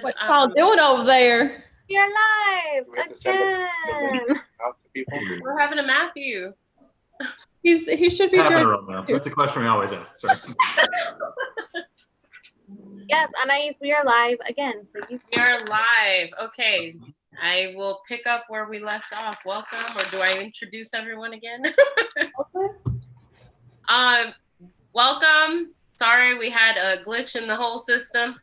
What y'all doing over there? You're live again. We're having a Matthew. He should be doing. That's a question we always ask. Sorry. Yes, Anais, we are live again. So we are live. Okay, I will pick up where we left off. Welcome, or do I introduce everyone again? Welcome. Sorry, we had a glitch in the whole system.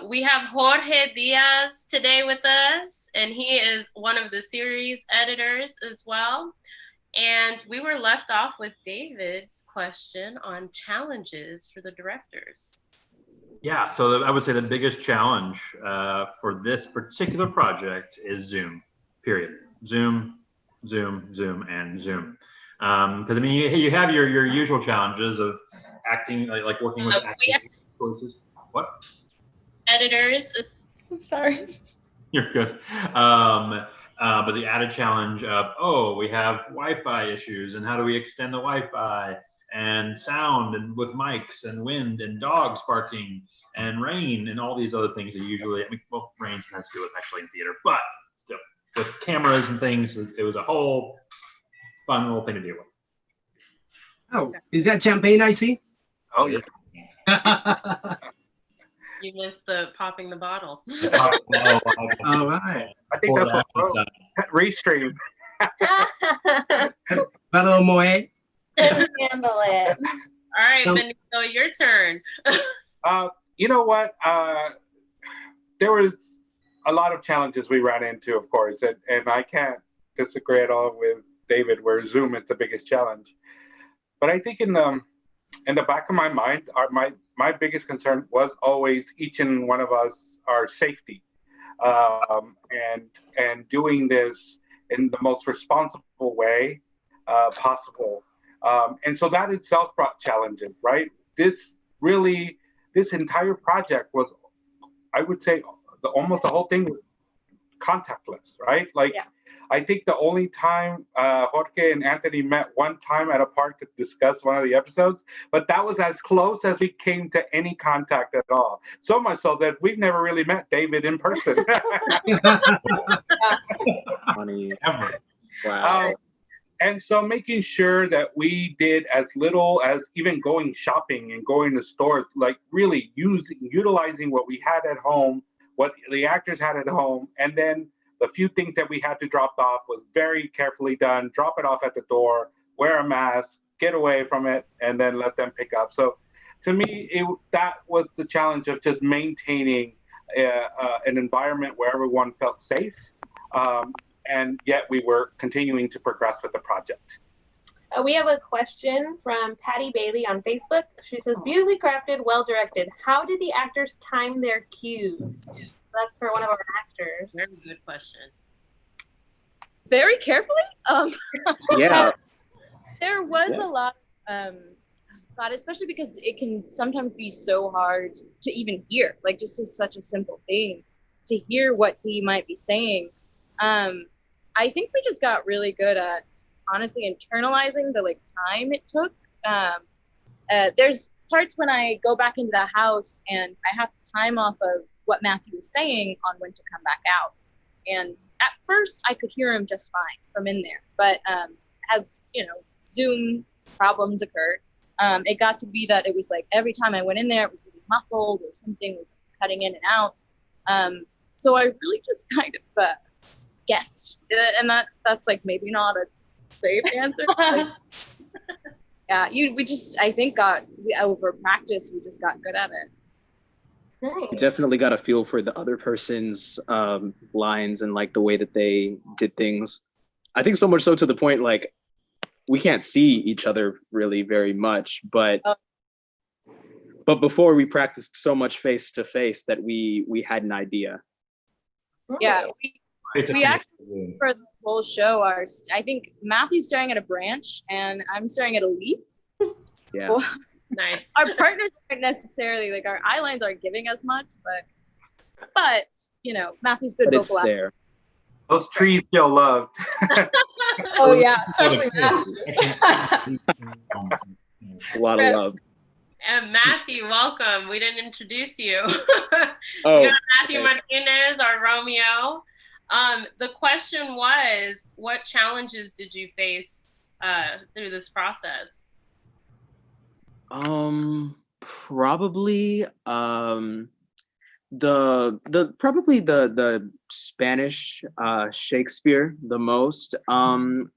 We have Jorge Diaz today with us, and he is one of the series editors as well. And we were left off with David's question on challenges for the directors. Yeah, so I would say the biggest challenge for this particular project is Zoom, period. Zoom, and Zoom. Because I mean, you have your usual challenges of acting, like working with acting choices. What? Editors. I'm sorry. You're good. But the added challenge of, we have Wi-Fi issues, and how do we extend the Wi-Fi, and sound, and with mics, and wind, and dogs barking, and rain, and all these other things that usually, rain has to do with actually in theater, but still, with cameras and things, it was a whole fun little thing to deal with. Oh, is that champagne I see? Oh, yeah. You missed the popping the bottle. All right. I think that's what Restream. Hello, Moet. Handle it. All right, Benito, your turn. You know what? There was a lot of challenges we ran into, of course, and I can't disagree at all with David, where Zoom is the biggest challenge. But I think in the back of my mind, my biggest concern was always each and one of us, our safety, and doing this in the most responsible way possible. And so that itself brought challenges, right? This entire project was, I would say, almost the whole thing was contactless, right? I think the only time Jorge and Anthony met one time at a park to discuss one of the episodes, but that was as close as we came to any contact at all. So much so that we've never really met David in person. Funny ever. Wow. And so making sure that we did as little as even going shopping and going to stores, like really utilizing what we had at home, what the actors had at home, and then the few things that we had to drop off was very carefully done. Drop it off at the door, wear a mask, get away from it, and then let them pick up. So to me, that was the challenge of just maintaining an environment where everyone felt safe. And yet we were continuing to progress with the project. We have a question from Patty Bailey on Facebook. She says, beautifully crafted, well-directed. How did the actors time their cues? That's for one of our actors. Very good question. Very carefully? Yeah. There was a lot God, especially because it can sometimes be so hard to even hear. Like, just as such a simple thing to hear what he might be saying. I think we just got really good at honestly internalizing the time it took. There's parts when I go back into the house and I have to time off of what Matthew was saying on when to come back out. And at first I could hear him just fine from in there. But as Zoom problems occurred, it got to be that it was like every time I went in there, it was really muffled or something was cutting in and out. So I really just kind of guessed. And that's maybe not a safe answer. Yeah, I think over practice, we just got good at it. You definitely got a feel for the other person's lines and the way that they did things. I think so much so to the point we can't see each other really very much, but before we practiced so much face to face that we had an idea. Yeah, we actually for the whole show I think Matthew's staring at a branch and I'm staring at a leaf. Yeah. Well, nice. Our partners aren't necessarily our eye lines aren't giving us much, but Matthew's good vocal actor. There. Those trees feel loved. Oh yeah, especially Matthew. A lot of love. And Matthew, welcome. We didn't introduce you. Oh, We got Matthew okay. Martinez, our Romeo. The question was, what challenges did you face through this process? Probably the Spanish Shakespeare the most. I'm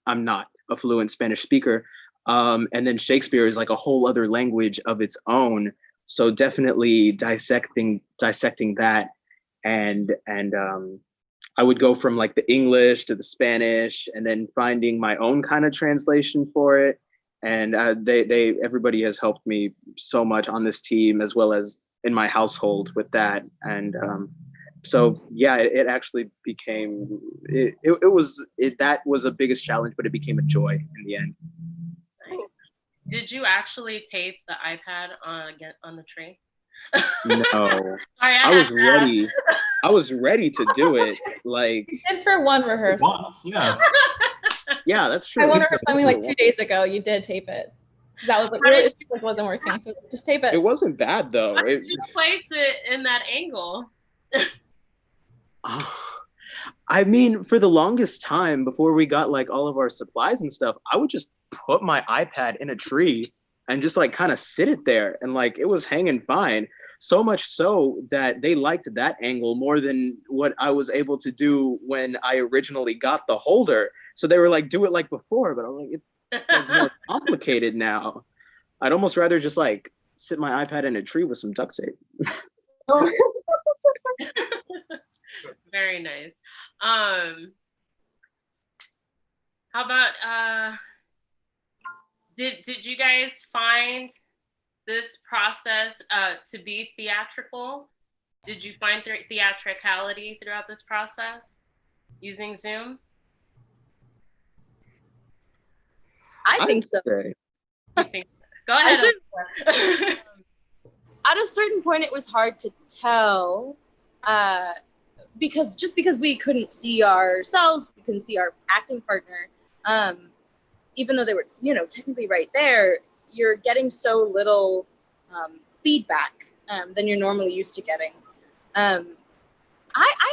not a fluent Spanish speaker. And then Shakespeare is like a whole other language of its own. So definitely dissecting that, and I would go from like the English to the Spanish, and then finding my own kind of translation for it. And everybody has helped me so much on this team, as well as in my household with that. And so yeah, it actually became that was the biggest challenge, but it became a joy in the end. Nice. Did you actually tape the iPad on the tray? No. Sorry, I was ready. I was ready to do it. Like, You did for one rehearsal. Once, yeah. yeah, that's true. I wonder if something like 2 days ago you did tape it. 'Cause that was like really it like wasn't working. So just tape it. It wasn't bad though. Why did you place it in that angle? I mean, for the longest time before we got like all of our supplies and stuff, I would just put my iPad in a tree and just like kind of sit it there, and like it was hanging fine. So much so that they liked that angle more than what I was able to do when I originally got the holder. So they were like, do it like before, but I'm like, it's like more complicated now. I'd almost rather just like sit my iPad in a tree with some duct tape. Very nice. How about did you guys find this process to be theatrical? Did you find theatricality throughout this process using Zoom? I think so. You think so? Go ahead. At a certain point, it was hard to tell because we couldn't see ourselves, we couldn't see our acting partner. Even though they were, technically right there, you're getting so little feedback than you're normally used to getting. I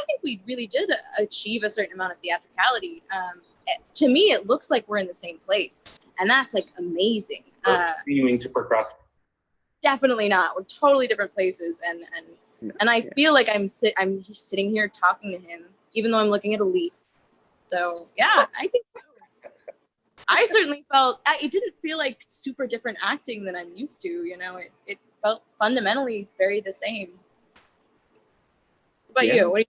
think we really did achieve a certain amount of theatricality. To me, it looks like we're in the same place, and that's like amazing. Continuing to progress. Definitely not. We're totally different places, and I feel like I'm sitting here talking to him, even though I'm looking at a leaf. So yeah, I think so. I certainly felt it didn't feel like super different acting than I'm used to. It felt fundamentally very the same. What about you?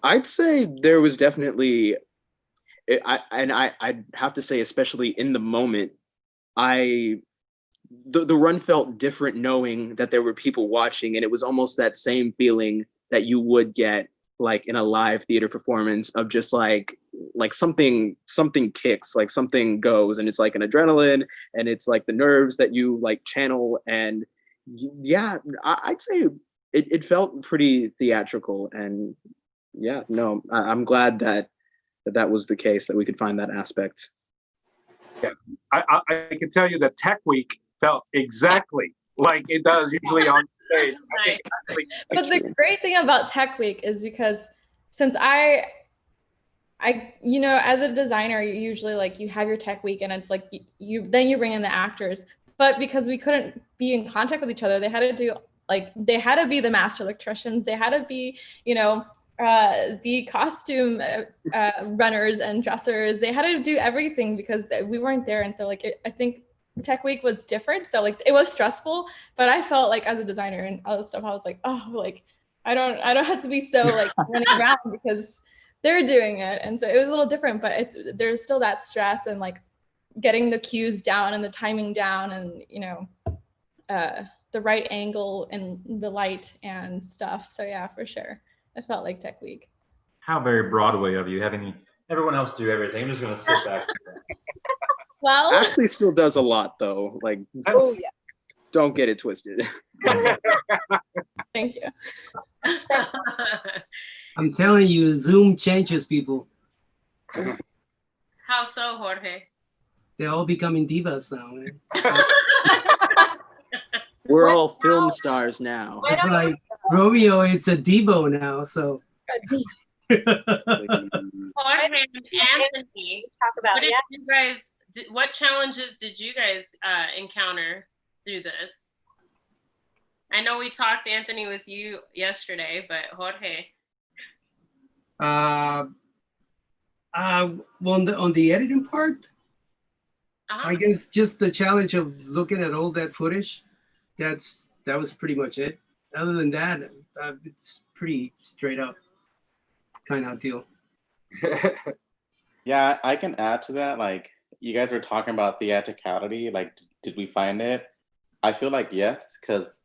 I'd say there was definitely, I'd have to say, especially in the moment, the run felt different knowing that there were people watching, and it was almost that same feeling that you would get like in a live theater performance of just like something kicks, like something goes, and it's like an adrenaline, and it's like the nerves that you like channel. And yeah, I'd say it felt pretty theatrical. And yeah, no, I'm glad that was the case, that we could find that aspect. Yeah, I can tell you that Tech Week felt exactly like it does usually on stage. But the great thing about Tech Week is because since I as a designer, you usually like you have your Tech Week and it's like you bring in the actors. But because we couldn't be in contact with each other, they had to be the master electricians. They had to be, the costume runners and dressers. They had to do everything because we weren't there. And so I think Tech Week was different. So it was stressful, but I felt like as a designer and all this stuff, I was like, oh, I don't have to be so running around because they're doing it. And so it was a little different, but there's still that stress and getting the cues down and the timing down and, the right angle and the light and stuff. So yeah, for sure. It felt like Tech Week. How very Broadway of you, having everyone else do everything. I'm just going to sit back. Well, Ashley still does a lot though. Oh yeah. Don't get it twisted. Thank you. I'm telling you, Zoom changes people. How so, Jorge? They're all becoming divas now. Man. We're all film stars now. It's like Romeo, it's a Debo now, so. Jorge and Anthony, Talk about what did yeah. you guys? What challenges did you guys encounter through this? I know we talked, Anthony, with you yesterday, but Jorge. Well, on the editing part, Uh-huh. I guess just the challenge of looking at all that footage. That was pretty much it. Other than that, it's pretty straight up kind of deal. Yeah, I can add to that. Like, you guys were talking about theatricality. Like, did we find it? I feel like yes, because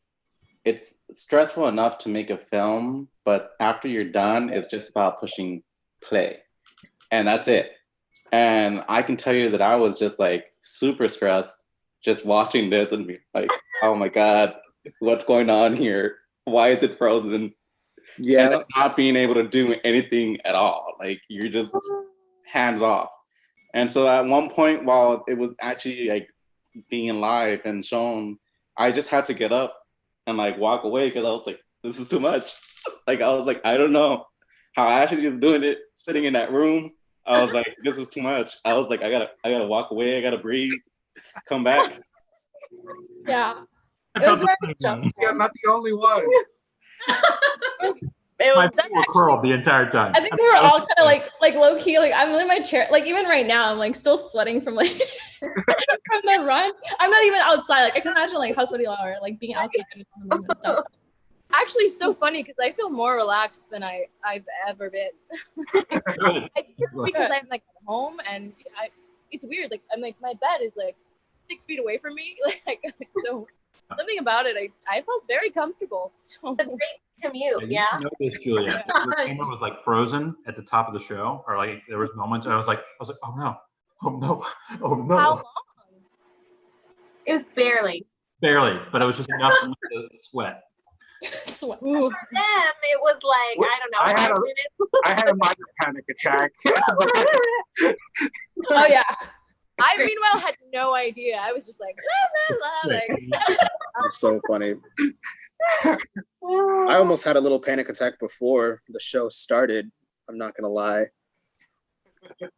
it's stressful enough to make a film, but after you're done, it's just about pushing play. And that's it. And I can tell you that I was just like super stressed just watching this and be like, oh my God, what's going on here? Why is it frozen? Yeah. And not being able to do anything at all. Like, you're just hands off. And so at one point, while it was actually like being live and shown, I just had to get up and like walk away because I was like, this is too much. Like, I was like, I don't know how Ashley is doing it, sitting in that room. I was like, this is too much. I was like, I gotta walk away. I gotta breathe, come back. Yeah. It was very stressful. You're not the only one. It My was feet were curled the entire time. I think we were all kind of like low key. Like I'm in my chair. Like even right now, I'm like still sweating from like from the run. I'm not even outside. Like I can imagine like how sweaty you are, like being outside and stuff. Actually, so funny because I feel more relaxed than I've ever been. I think it's because I'm like at home and it's weird. Like I'm like my bed is like 6 feet away from me. Like so something about it. I felt very comfortable. So a great commute. Yeah. You know this, Julia. Your camera was like frozen at the top of the show, or like there was moments, and I was like, oh no, oh no, oh no. how long? It was barely. Barely, but it was just enough to sweat. Sweat. For them, it was like, I don't know, I had 5 a- minutes. I had a minor panic attack. Oh yeah. I meanwhile had no idea. I was just like la la la. Like It's so funny. I almost had a little panic attack before the show started. I'm not gonna lie,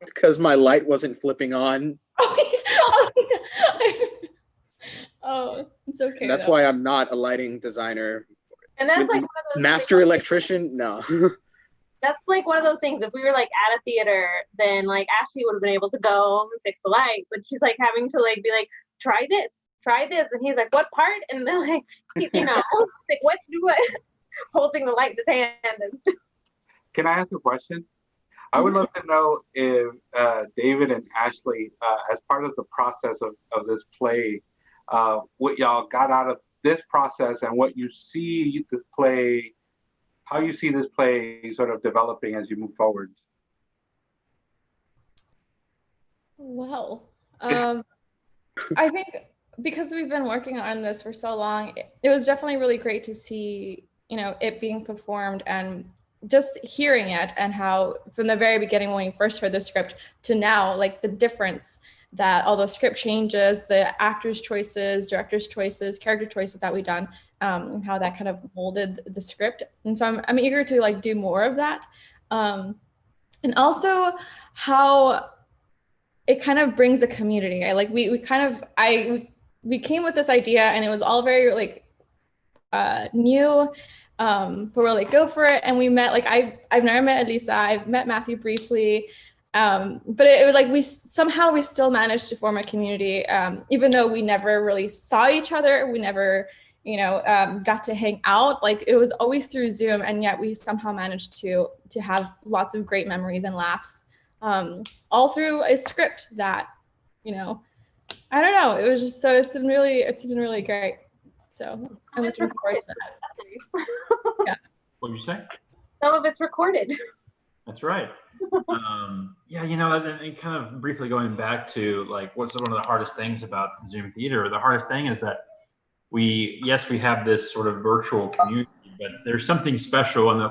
because my light wasn't flipping on. Oh, it's okay. And that's though. why I'm not a lighting designer. And that's like one of those Master electrician? No. that's like one of those things. If we were like at a theater, then like Ashley would have been able to go and fix the light, but she's like having to like be like, try this, and he's like, what part? And then like, you know, like what do it? Holding the light in his hand. And Can I ask a question? I would love to know if David and Ashley, as part of the process of this play, what y'all got out of this process and what you see this play, how you see this play sort of developing as you move forward. Well, I think because we've been working on this for so long, it was definitely really great to see, you know, it being performed and just hearing it, and how from the very beginning when we first heard the script to now, like the difference that all those script changes, the actors' choices, directors' choices, character choices that we've done, and how that kind of molded the script. And so I'm eager to like do more of that. And also how it kind of brings a community. We came with this idea and it was all very like new, but we're like, go for it. And we met, like, I've never met Elisa, I've met Matthew briefly. But it was like we still managed to form a community, even though we never really saw each other. We never, got to hang out. Like it was always through Zoom, and yet we somehow managed to have lots of great memories and laughs, all through a script that, I don't know. It was just it's been really great. So I'm looking forward to that. Yeah. What did you say? some of it's recorded. That's right. And kind of briefly going back to like what's one of the hardest things about Zoom theater. The hardest thing is that we have this sort of virtual community, but there's something special, and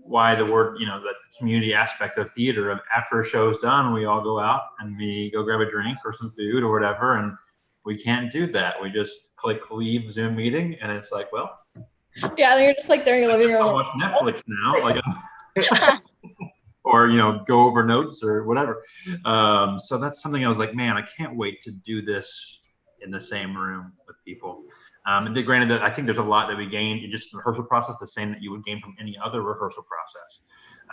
why the word, the community aspect of theater. After a show's done, we all go out and we go grab a drink or some food or whatever, and we can't do that. We just click leave Zoom meeting, and it's like, well, Yeah, then you're just like there in your living I'll room. watch Netflix now, like, or go over notes or whatever. So that's something I was like, man, I can't wait to do this in the same room with people. And granted that I think there's a lot that we gain in just the rehearsal process, the same that you would gain from any other rehearsal process.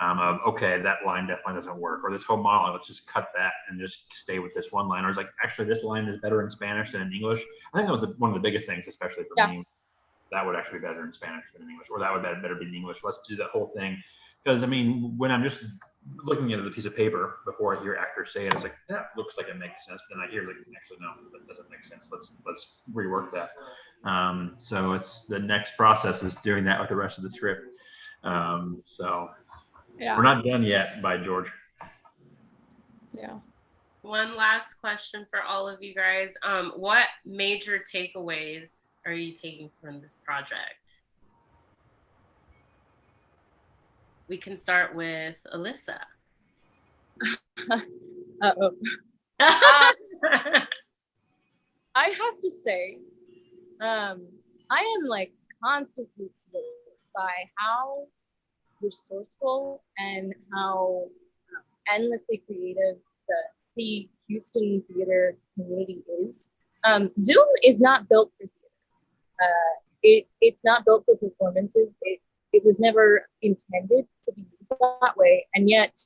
Of, okay, that line definitely doesn't work, or this whole monologue, let's just cut that and just stay with this one line. Or it's like, actually, this line is better in Spanish than in English. I think that was one of the biggest things, especially for me. That would actually be better in Spanish than in English, or that would better be in English. Let's do that whole thing. Because, I mean, when I'm just looking at the piece of paper before I hear actors say it, it's like, that looks like it makes sense. But then I hear, like, actually, no, that doesn't make sense. Let's rework that. So it's the next process is doing that with the rest of the script. So we're not done yet, by George. Yeah. One last question for all of you guys. What major takeaways are you taking from this project? We can start with Alyssa. Uh-oh. I have to say, I am like constantly moved by how resourceful and how endlessly creative the Houston theater community is. Zoom is not built for theater. It's not built for performances. It was never intended to be used that way, and yet,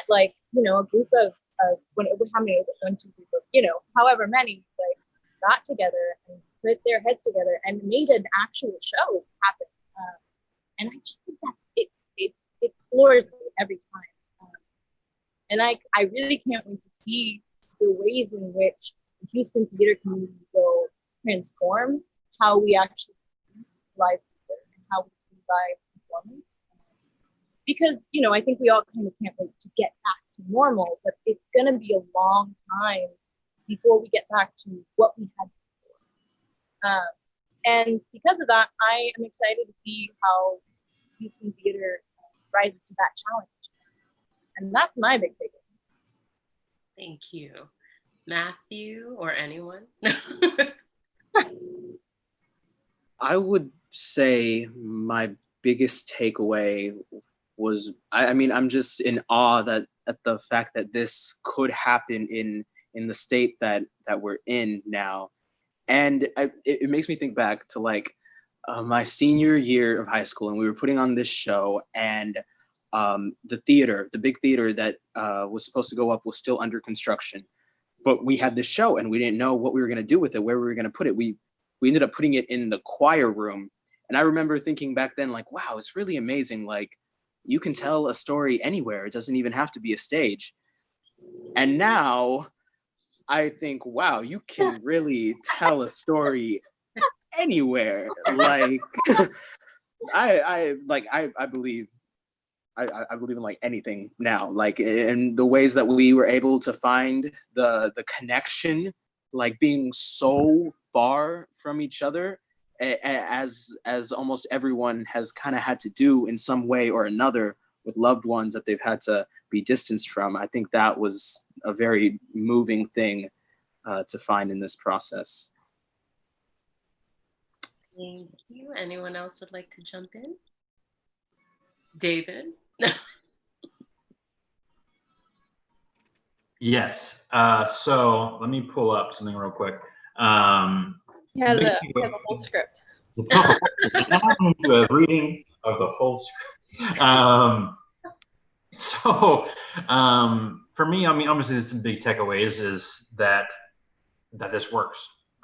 like, a group of how many is it? 1, 2, 3, 4, however many, like, got together and put their heads together and made an actual show happen. And I just think that it floors me every time. And I really can't wait to see the ways in which the Houston theater community will transform how we actually see live theater and how we see live performance. Because, I think we all kind of can't wait to get back to normal, but it's going to be a long time before we get back to what we had before. And because of that, I am excited to see how Houston theater rises to that challenge. And that's my big takeaway. Thank you. Matthew or anyone? I would say my biggest takeaway was, I mean, I'm just in awe at the fact that this could happen in the state that we're in now. And it makes me think back to like my senior year of high school, and we were putting on this show, and the big theater that was supposed to go up was still under construction. But we had this show and we didn't know what we were going to do with it, where we were going to put it. We ended up putting it in the choir room. And I remember thinking back then, like, wow, it's really amazing. Like, you can tell a story anywhere. It doesn't even have to be a stage. And now I think, wow, you can really tell a story anywhere. Like, I believe in like anything now, like in the ways that we were able to find the connection, like being so far from each other, as almost everyone has kind of had to do in some way or another with loved ones that they've had to be distanced from. I think that was a very moving thing to find in this process. Thank you. Anyone else would like to jump in? David? Yes. So let me pull up something real quick. He has a whole script. To a reading of the whole script. For me, I mean, obviously, there's some big takeaways is that this works.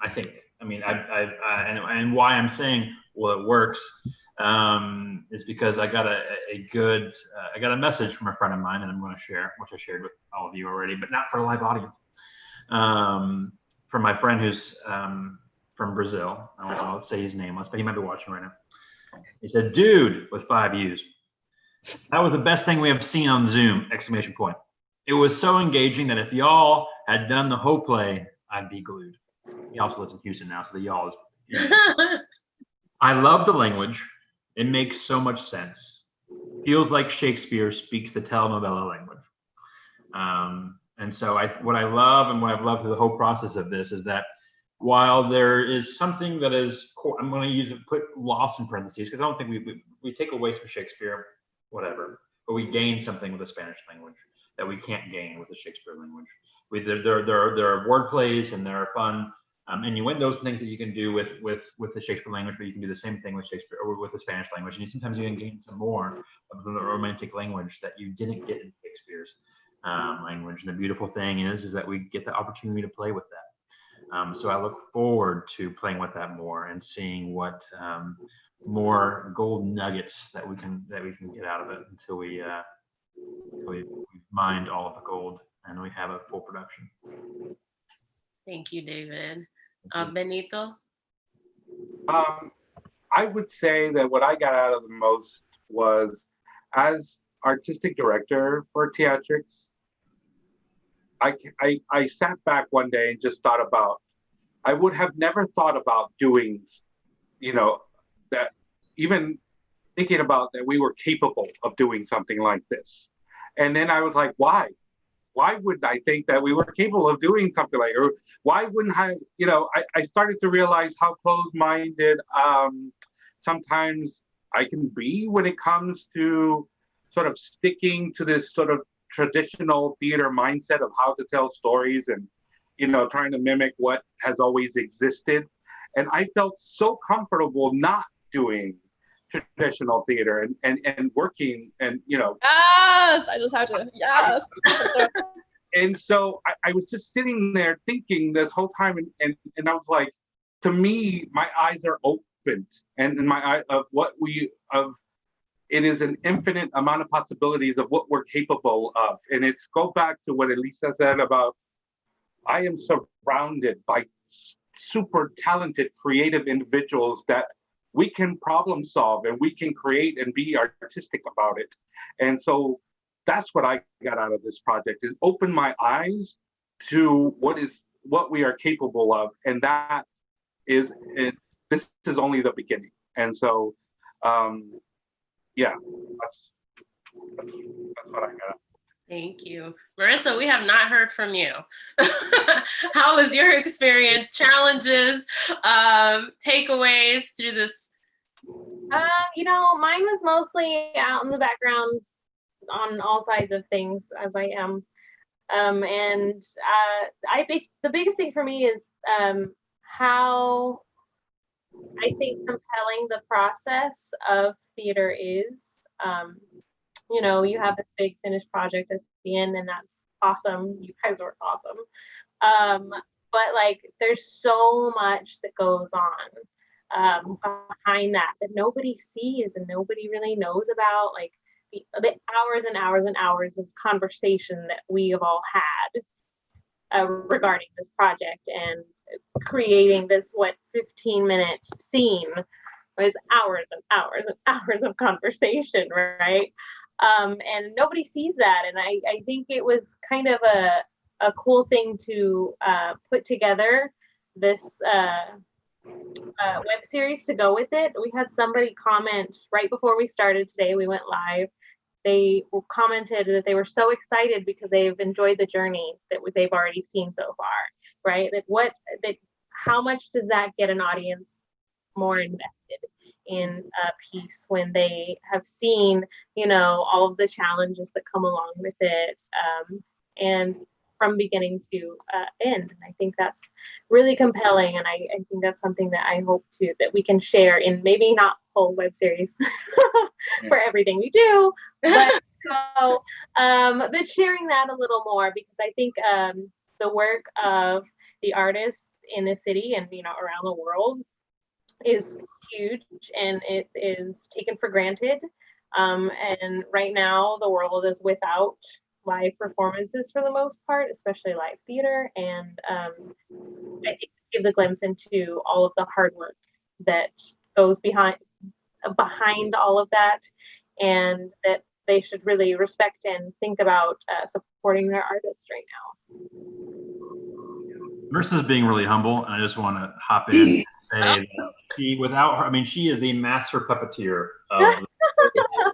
I think. I mean, and why I'm saying, well, it works, is because I got a message from a friend of mine that I'm going to share, which I shared with all of you already, but not for a live audience. From my friend who's from Brazil. I'll say his name, but he might be watching right now. He said, "Dude," with 5 U's. "That was the best thing we have seen on Zoom!" ! It was so engaging that if y'all had done the whole play, I'd be glued. He also lives in Houston now, so the y'all is. I love the language. It makes so much sense. Feels like Shakespeare speaks the telenovela language. And so what I love and what I've loved through the whole process of this is that while there is something that is, I'm going to put loss in parentheses because I don't think we take away some Shakespeare, whatever, but we gain something with the Spanish language that we can't gain with the Shakespeare language. There are word plays and there are fun innuendos, things that you can do with the Shakespeare language, but you can do the same thing with Shakespeare or with the Spanish language. And sometimes you can gain some more of the romantic language that you didn't get in Shakespeare's language. And the beautiful thing is that we get the opportunity to play with that. So I look forward to playing with that more and seeing what more gold nuggets that we can get out of it until we've mined all of the gold and we have a full production. Thank you, David. Benito? I would say that what I got out of the most was, as artistic director for Teatrix, I sat back one day and just thought about, I would have never thought about doing, that, even thinking about that we were capable of doing something like this. And then I was like, why? Why would I think that we were capable of doing something like, or why wouldn't I, I started to realize how closed-minded sometimes I can be when it comes to sort of sticking to this sort of traditional theater mindset of how to tell stories and, trying to mimic what has always existed. And I felt so comfortable not doing traditional theater and working and, Yes, I just had to, yes. And so I was just sitting there thinking this whole time and I was like, to me, my eyes are opened and in my eye it is an infinite amount of possibilities of what we're capable of. And it's go back to what Elisa said about, I am surrounded by super talented, creative individuals that we can problem solve and we can create and be artistic about it. And so that's what I got out of this project, is open my eyes to what we are capable of. And this is only the beginning. And so, yeah, that's what I got. Thank you. Marissa, we have not heard from you. How was your experience, challenges, takeaways through this? Mine was mostly out in the background on all sides of things, as I am. The biggest thing for me is how I think compelling the process of theater is. You have this big finished project at the end, and that's awesome. You guys were awesome. But there's so much that goes on behind that nobody sees and nobody really knows about, the hours and hours and hours of conversation that we have all had regarding this project and creating this 15-minute scene was hours and hours and hours of conversation, right? And nobody sees that. And I think it was kind of a cool thing to put together this web series to go with it. We had somebody comment right before we started today, we went live. They commented that they were so excited because they've enjoyed the journey that they've already seen so far, right? How much does that get an audience more invested in a piece when they have seen, all of the challenges that come along with it, and from beginning to end. And I think that's really compelling. And I think that's something that I hope that we can share in maybe not whole web series for everything we do, but but sharing that a little more, because I think the work of the artists in the city and around the world is huge, and it is taken for granted. And right now the world is without live performances for the most part, especially live theater. And I think it gives a glimpse into all of the hard work that goes behind all of that, and that they should really respect and think about supporting their artists right now. Marissa's being really humble, and I just want to hop in and say that she is the master puppeteer of the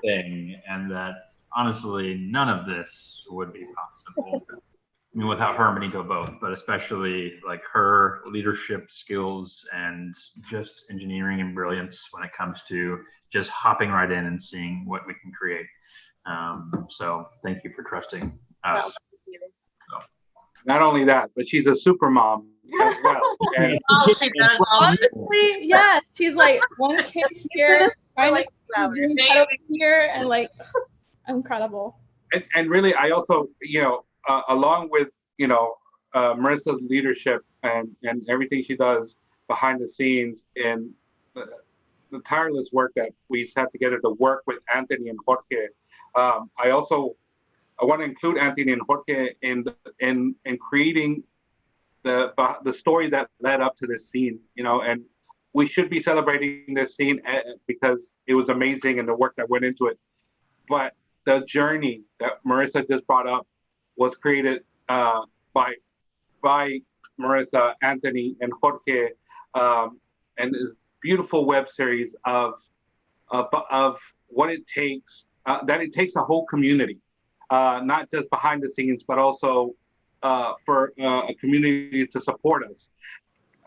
thing, and that honestly, none of this would be possible I mean, without her and Benito both, but especially like her leadership skills and just engineering and brilliance when it comes to just hopping right in and seeing what we can create. So thank you for trusting us. So. Not only that, but she's a super mom as well. And Oh, she does. Honestly, yeah, she's like one kid here, trying Like, to Zoom chat over here, and like incredible. and really, I also, along with, Marissa's leadership and everything she does behind the scenes and the tireless work that we had together to work with Anthony and Jorge. I want to include Anthony and Jorge in creating the story that led up to this scene, and we should be celebrating this scene because it was amazing and the work that went into it. But the journey that Marissa just brought up was created by Marissa, Anthony, and Jorge, and this beautiful web series of what it takes. That it takes a whole community, not just behind the scenes, but also for a community to support us.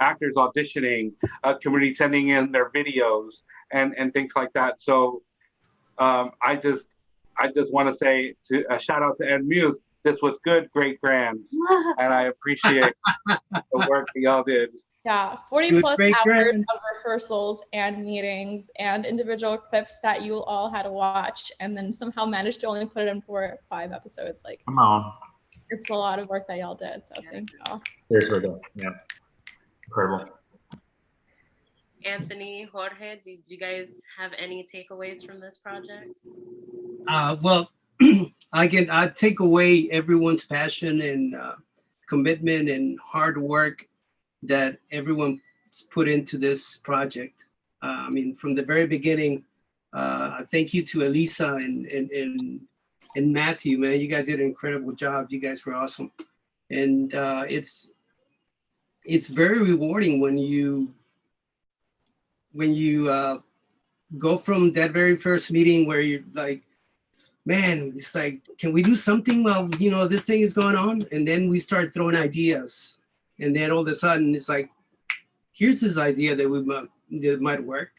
Actors auditioning, a community sending in their videos, and things like that. So I just want to say a shout out to Ed Muse. This was good, great, grand, and I appreciate the work that y'all did. Yeah, 40 plus hours of rehearsals and meetings and individual clips that you all had to watch, and then somehow managed to only put it in 4 or 5 episodes. Like, come on, it's a lot of work that y'all did. So thank y'all. Seriously, yeah, incredible. Anthony, Jorge, did you guys have any takeaways from this project? Well, I take away everyone's passion and commitment and hard work that everyone's put into this project. I mean, from the very beginning, thank you to Elisa and Matthew, man. You guys did an incredible job. You guys were awesome. And it's very rewarding when you go from that very first meeting where you're like, man, it's like, can we do something while, this thing is going on? And then we start throwing ideas. And then all of a sudden it's like, here's this idea that might work.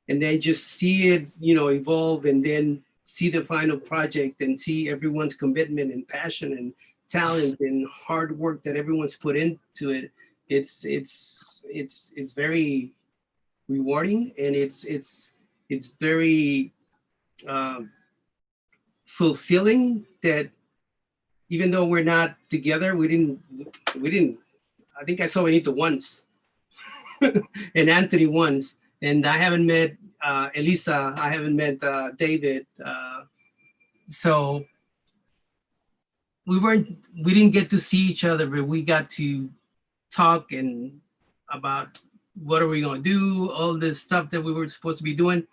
And then just see it, evolve, and then see the final project and see everyone's commitment and passion and talent and hard work that everyone's put into it. It's very rewarding, and it's very fulfilling that even though we're not together, we didn't. I think I saw Benito once and Anthony once, and I haven't met Elisa. I haven't met David. So we didn't get to see each other, but we got to talk and about what are we gonna do, all this stuff that we were supposed to be doing.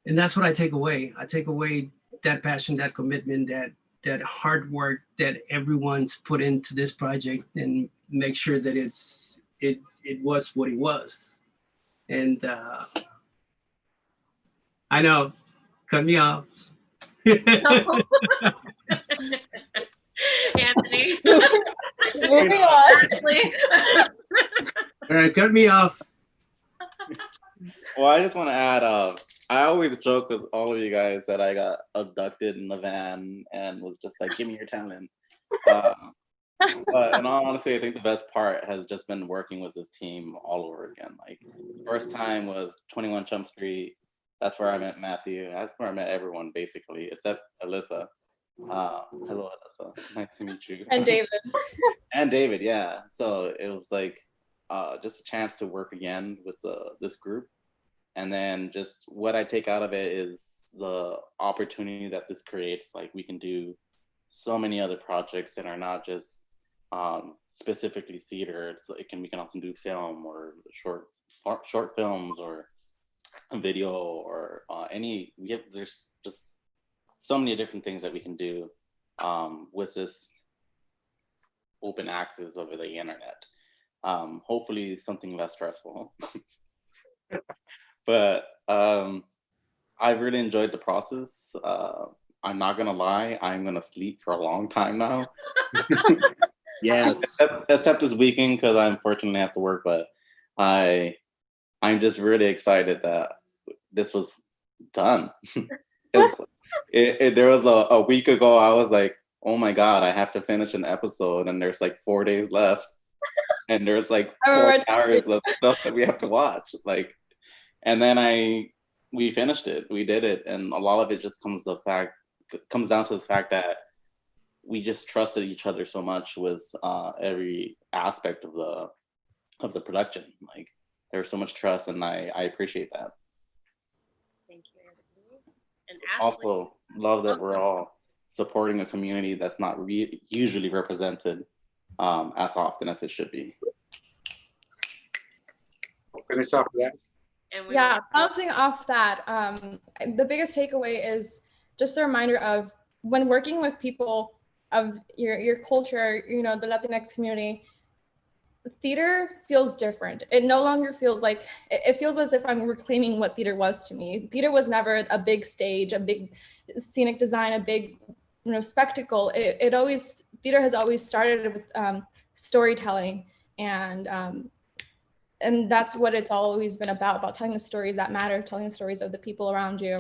And that's what I take away. I take away that passion, that commitment, that hard work that everyone's put into this project, and make sure that it was what it was. And I know, cut me off. Anthony. Moving on. All right, cut me off. Well, I just want to add, I always joke with all of you guys that I got abducted in the van and was just like, give me your talent. But in all honesty, I think the best part has just been working with this team all over again. Like, first time was 21 Jump Street. That's where I met Matthew. That's where I met everyone, basically, except Alyssa. Hello, Alyssa. Nice to meet you. And David. And David, yeah. So it was like just a chance to work again with this group. And then just what I take out of it is the opportunity that this creates. Like, we can do so many other projects that are not just specifically theater. We can also do film or short films or a video or there's just so many different things that we can do with this open access over the internet. Hopefully something less stressful. But I really enjoyed the process. I'm not gonna lie, I'm gonna sleep for a long time now. Yes. Except this weekend because I unfortunately have to work, but I'm just really excited that this was done. There was a week ago I was like, oh my god, I have to finish an episode and there's like 4 days left and there's like 4 hours of stuff that we have to watch. Like, and then we finished it, we did it, and a lot of it just comes down to the fact that we just trusted each other so much with every aspect of the production. Like, there's so much trust, and I appreciate that. Thank you, Anthony. And Ashley. Also, love that we're all supporting a community that's not usually represented as often as it should be. Finish off that. Yeah, bouncing off that, the biggest takeaway is just a reminder of when working with people of your culture, you know, the Latinx community, theater feels different. It no longer feels like, it feels as if I'm reclaiming what theater was to me. Theater was never a big stage, a big scenic design, a big, you know, spectacle. Theater has always started with storytelling, and that's what it's always been about telling the stories that matter, telling the stories of the people around you,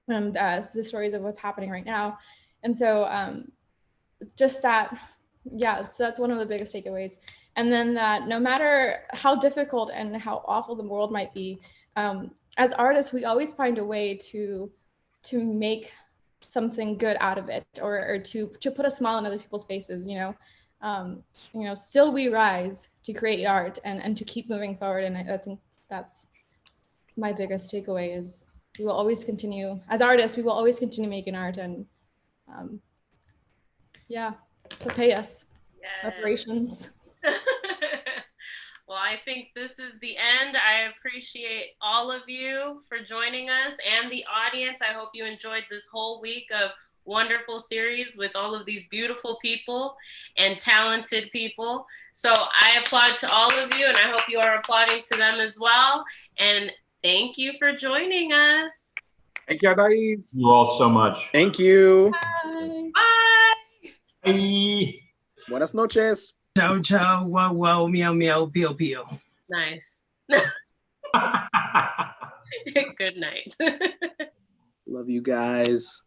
and the stories of what's happening right now. And so just that, yeah, so that's one of the biggest takeaways. And then that no matter how difficult and how awful the world might be, as artists, we always find a way to make something good out of it, or to put a smile on other people's faces, you know, still we rise to create art and to keep moving forward. And I think that's my biggest takeaway is we will always continue, as artists, we will always continue making art. And yeah, so pay us. Yes. Reparations. Well, I think this is the end. I appreciate all of you for joining us and the audience. I hope you enjoyed this whole week of wonderful series with all of these beautiful people and talented people. So I applaud to all of you, and I hope you are applauding to them as well. And thank you for joining us. Thank you, guys. You all so much. Thank you. Bye. Bye. Bye. Buenas noches. Ciao, ciao, wow, wow, meow, meow, pio, pio. Nice. Good night. Love you guys.